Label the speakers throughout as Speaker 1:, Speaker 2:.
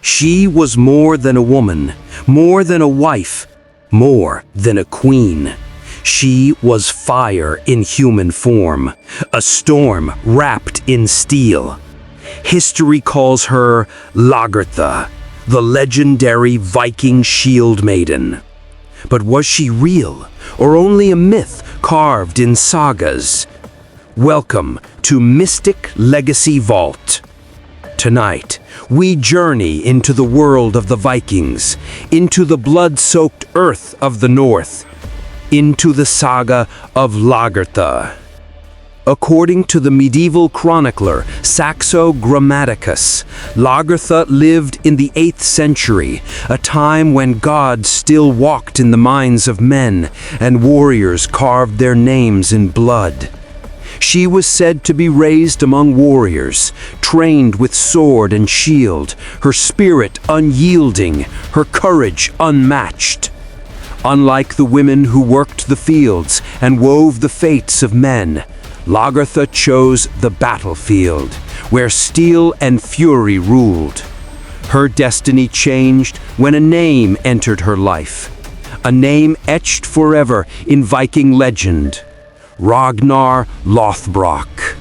Speaker 1: She was more than a woman, more than a wife, more than a queen. She was fire in human form, a storm wrapped in steel. History calls her Lagertha, the legendary Viking Shield-Maiden. But was she real, or only a myth carved in sagas? Welcome to Mystic Legacy Vault. Tonight, we journey into the world of the Vikings, into the blood-soaked earth of the North, into the saga of Lagertha. According to the medieval chronicler Saxo Grammaticus, Lagertha lived in the 8th century, a time when gods still walked in the minds of men and warriors carved their names in blood. She was said to be raised among warriors, trained with sword and shield, her spirit unyielding, her courage unmatched. Unlike the women who worked the fields and wove the fates of men, Lagertha chose the battlefield, where steel and fury ruled. Her destiny changed when a name entered her life, a name etched forever in Viking legend: Ragnar Lothbrok.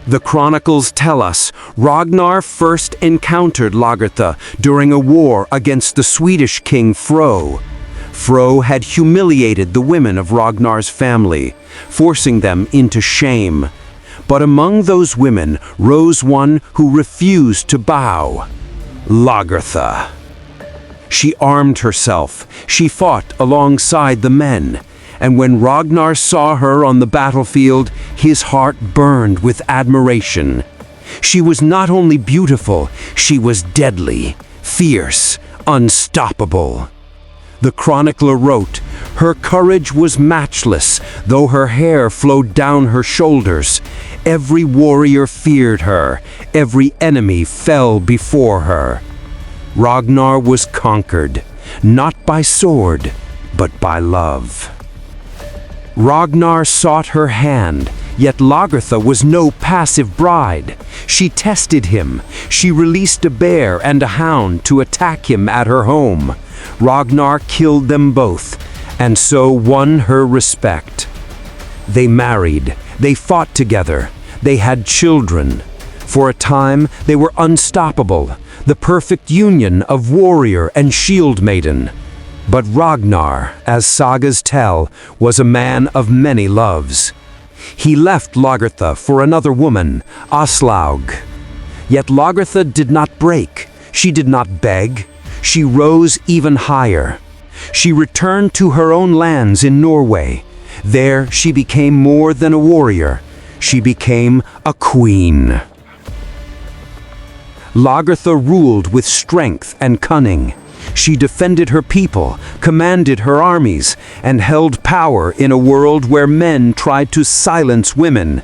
Speaker 1: The chronicles tell us Ragnar first encountered Lagertha during a war against the Swedish king Fro. Fro had humiliated the women of Ragnar's family, forcing them into shame. But among those women rose one who refused to bow: Lagertha. She armed herself, she fought alongside the men, and when Ragnar saw her on the battlefield, his heart burned with admiration. She was not only beautiful, she was deadly, fierce, unstoppable. The chronicler wrote, "Her courage was matchless, though her hair flowed down her shoulders. Every warrior feared her, every enemy fell before her." Ragnar was conquered, not by sword, but by love. Ragnar sought her hand, yet Lagertha was no passive bride. She tested him. She released a bear and a hound to attack him at her home. Ragnar killed them both, and so won her respect. They married, they fought together, they had children. For a time, they were unstoppable, the perfect union of warrior and shield maiden. But Ragnar, as sagas tell, was a man of many loves. He left Lagertha for another woman, Aslaug. Yet Lagertha did not break, she did not beg. She rose even higher. She returned to her own lands in Norway. There she became more than a warrior. She became a queen. Lagertha ruled with strength and cunning. She defended her people, commanded her armies, and held power in a world where men tried to silence women.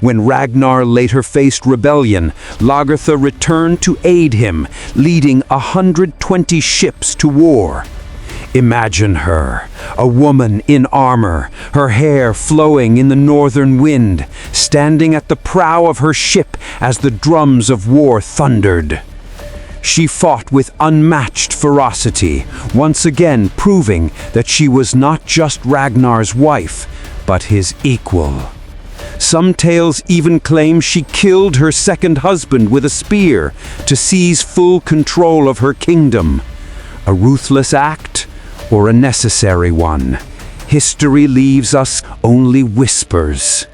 Speaker 1: When Ragnar later faced rebellion, Lagertha returned to aid him, leading 120 ships to war. Imagine her, a woman in armor, her hair flowing in the northern wind, standing at the prow of her ship as the drums of war thundered. She fought with unmatched ferocity, once again proving that she was not just Ragnar's wife, but his equal. Some tales even claim she killed her second husband with a spear to seize full control of her kingdom. A ruthless act or a necessary one? History leaves us only whispers.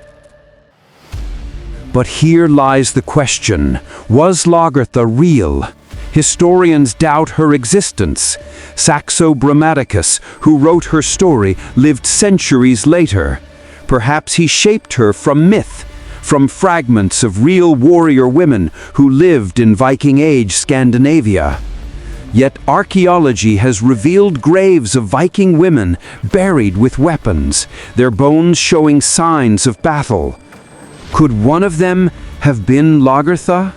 Speaker 1: But here lies the question: was Lagertha real? Historians doubt her existence. Saxo Grammaticus, who wrote her story, lived centuries later. Perhaps he shaped her from myth, from fragments of real warrior women who lived in Viking Age Scandinavia. Yet archaeology has revealed graves of Viking women buried with weapons, their bones showing signs of battle. Could one of them have been Lagertha?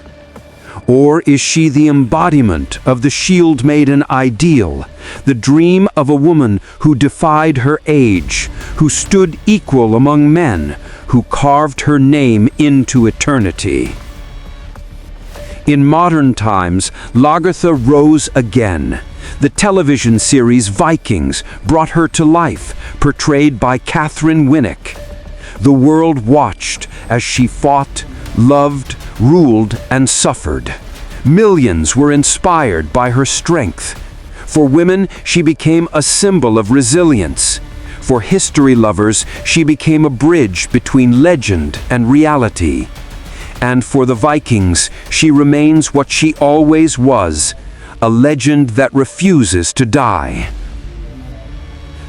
Speaker 1: Or is she the embodiment of the Shieldmaiden ideal, the dream of a woman who defied her age, who stood equal among men, who carved her name into eternity? In modern times, Lagertha rose again. The television series Vikings brought her to life, portrayed by Catherine Winnick. The world watched as she fought, loved, ruled, and suffered. Millions were inspired by her strength. For women, she became a symbol of resilience. For history lovers, she became a bridge between legend and reality. And for the Vikings, she remains what she always was, a legend that refuses to die.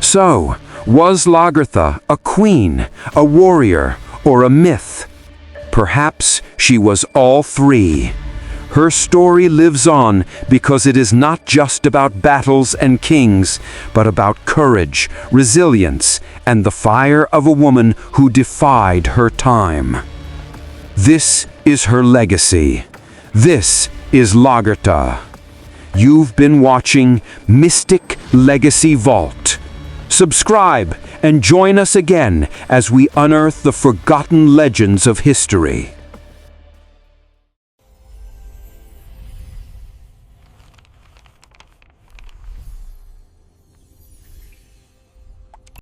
Speaker 1: So, was Lagertha a queen, a warrior, or a myth? Perhaps she was all three. Her story lives on because it is not just about battles and kings, but about courage, resilience, and the fire of a woman who defied her time. This is her legacy. This is Lagertha. You've been watching Mystic Legacy Vault. Subscribe and join us again as we unearth the forgotten legends of history.